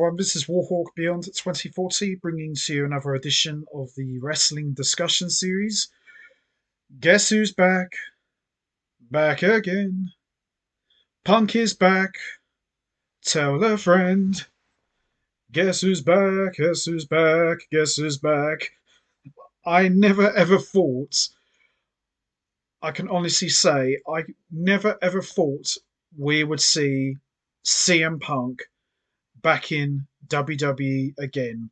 everyone, this is Warhawk Beyond 2040, bringing to you another edition of the Wrestling Discussion Series. Guess who's back? Back again. Punk is back. Tell a friend. Guess who's back? Guess who's back? Guess who's back? I never ever thought, I can honestly say, I never ever thought we would see CM Punk back in WWE again.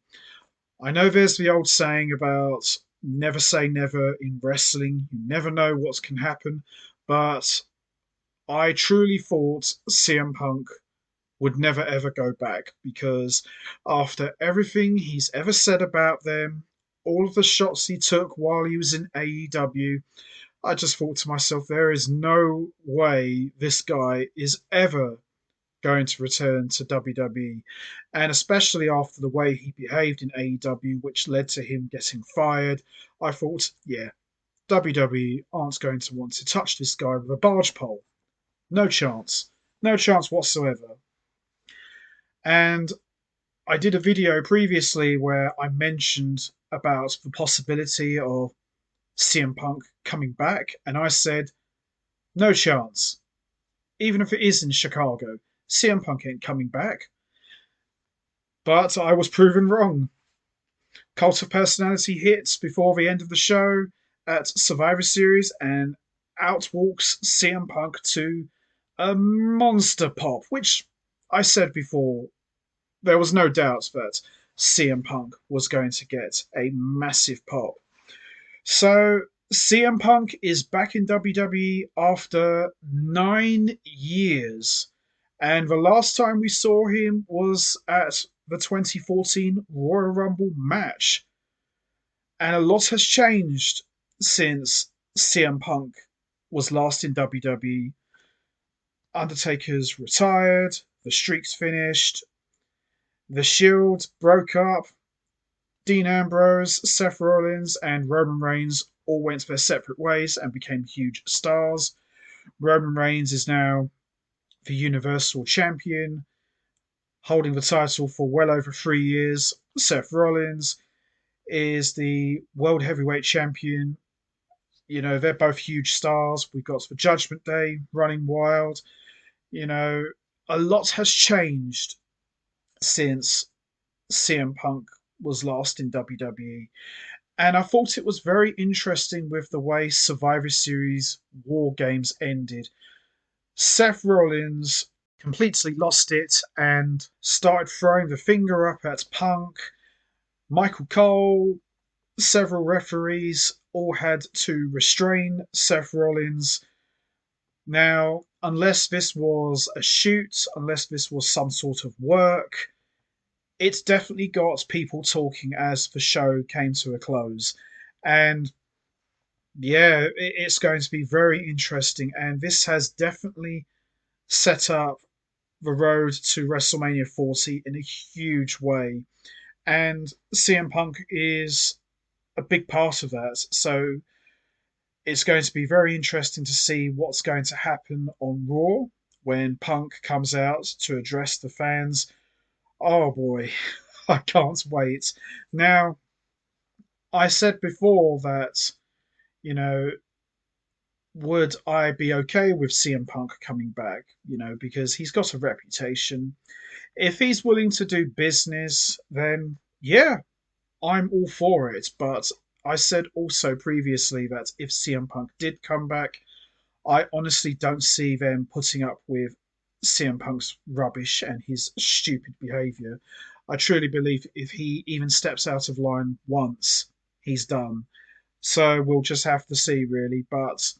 I know there's the old saying about never say never in wrestling. You never know what can happen. But I truly thought CM Punk would never ever go back because after everything he's ever said about them, all of the shots he took while he was in AEW, I just thought to myself, there is no way this guy is ever going to return to WWE. And especially after the way he behaved in AEW, which led to him getting fired, I thought, yeah, WWE aren't going to want to touch this guy with a barge pole. No chance. No chance whatsoever. And I did a video previously where I mentioned about the possibility of CM Punk coming back, and I said, no chance. Even if it is in Chicago, CM Punk ain't coming back. But I was proven wrong. Cult of Personality hits before the end of the show at Survivor Series, and out walks CM Punk to a monster pop, which I said before, there was no doubt that CM Punk was going to get a massive pop. So CM Punk is back in WWE after 9 years. And the last time we saw him was at the 2014 Royal Rumble match. And a lot has changed since CM Punk was last in WWE. Undertaker's retired, the streak's finished, the Shield broke up, Dean Ambrose, Seth Rollins, and Roman Reigns all went their separate ways and became huge stars. Roman Reigns is now the Universal Champion, holding the title for well over 3 years. Seth Rollins is the World Heavyweight Champion. You know, they're both huge stars. We've got the Judgment Day running wild. You know, a lot has changed since CM Punk was last in WWE. And I thought it was very interesting with the way Survivor Series War Games ended. Seth Rollins completely lost it and started throwing the finger up at Punk. Michael Cole, several referees all had to restrain Seth Rollins. Now, unless this was a shoot, unless this was some sort of work, it's definitely got people talking as the show came to a close. And yeah, it's going to be very interesting. And this has definitely set up the road to WrestleMania 40 in a huge way. And CM Punk is a big part of that. So it's going to be very interesting to see what's going to happen on Raw when Punk comes out to address the fans. Oh boy, I can't wait. Now, I said before that, you know, would I be okay with CM Punk coming back? You know, because he's got a reputation. If he's willing to do business, then yeah, I'm all for it. But I said also previously that if CM Punk did come back, I honestly don't see them putting up with CM Punk's rubbish and his stupid behaviour. I truly believe if he even steps out of line once, he's done. So we'll just have to see, really. But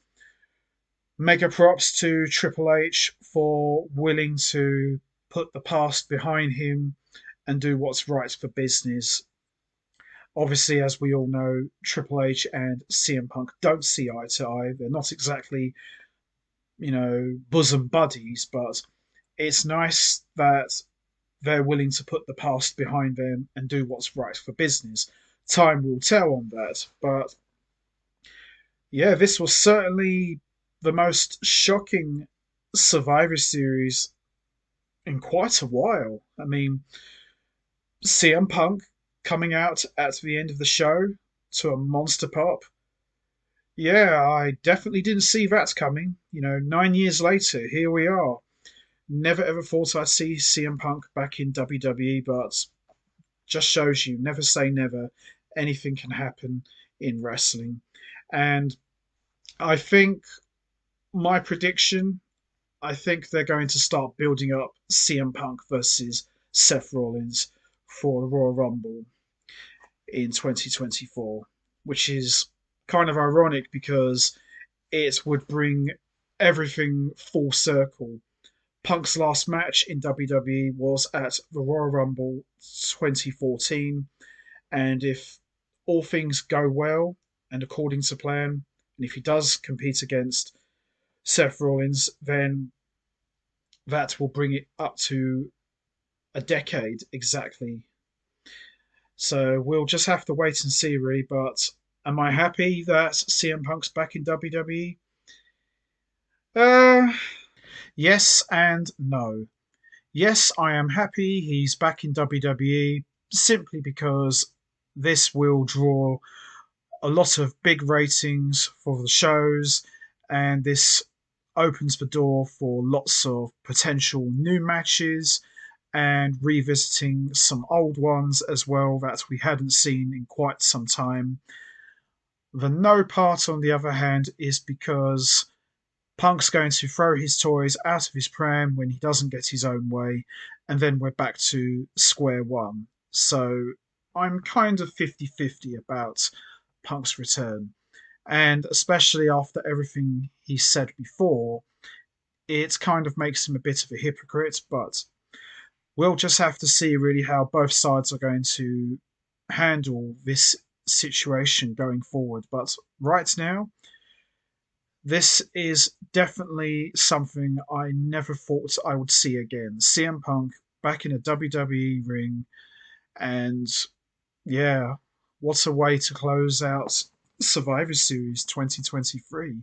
mega props to Triple H for willing to put the past behind him and do what's right for business. Obviously, as we all know, Triple H and CM Punk don't see eye to eye. They're not exactly, you know, bosom buddies, but it's nice that they're willing to put the past behind them and do what's right for business. Time will tell on that, but yeah, this was certainly the most shocking Survivor Series in quite a while. I mean, CM Punk coming out at the end of the show to a monster pop. Yeah, I definitely didn't see that coming. 9 years later, here we are. Never ever thought I'd see CM Punk back in WWE, but just shows you never say never. Anything can happen in wrestling. And I think my prediction, I think they're going to start building up CM Punk versus Seth Rollins for the Royal Rumble in 2024, which is kind of ironic because it would bring everything full circle. Punk's last match in WWE was at the Royal Rumble 2014, and if all things go well and according to plan, and if he does compete against Seth Rollins, then that will bring it up to a decade exactly. So we'll just have to wait and see, really. But am I happy that CM Punk's back in WWE? Uh, yes and no. Yes, I am happy he's back in WWE simply because this will draw a lot of big ratings for the shows, and this opens the door for lots of potential new matches and revisiting some old ones as well that we hadn't seen in quite some time. The no part, on the other hand, is because Punk's going to throw his toys out of his pram when he doesn't get his own way, and then we're back to square one. So I'm kind of 50-50 about Punk's return. And especially after everything he said before, it kind of makes him a bit of a hypocrite, but we'll just have to see really how both sides are going to handle this situation going forward. But right now, this is definitely something I never thought I would see again. CM Punk back in a WWE ring, and yeah, what a way to close out Survivor Series 2023.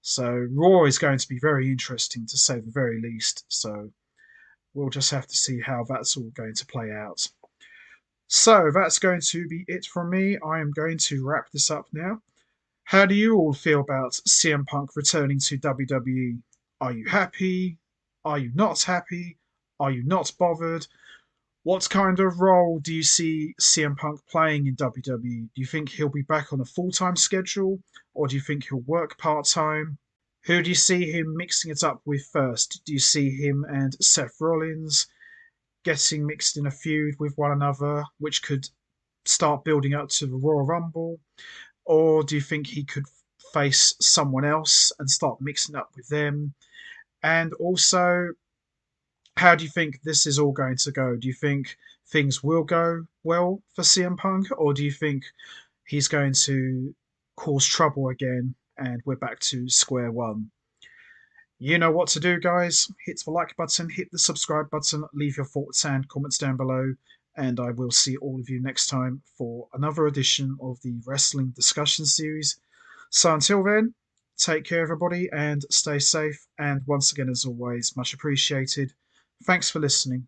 So Raw is going to be very interesting to say the very least. So we'll just have to see how that's all going to play out. So that's going to be it from me. I am going to wrap this up now. How do you all feel about CM Punk returning to WWE? Are you happy? Are you not happy? Are you not bothered? What kind of role do you see CM Punk playing in WWE? Do you think he'll be back on a full time schedule, or do you think he'll work part time? Who do you see him mixing it up with first? Do you see him and Seth Rollins getting mixed in a feud with one another, which could start building up to the Royal Rumble? Or do you think he could face someone else and start mixing up with them? And also, how do you think this is all going to go? Do you think things will go well for CM Punk, or do you think he's going to cause trouble again and we're back to square one? You know what to do, guys. Hit the like button, hit the subscribe button, leave your thoughts and comments down below, and I will see all of you next time for another edition of the Wrestling Discussion Series. So until then, take care, everybody, and stay safe. And once again, as always, much appreciated. Thanks for listening.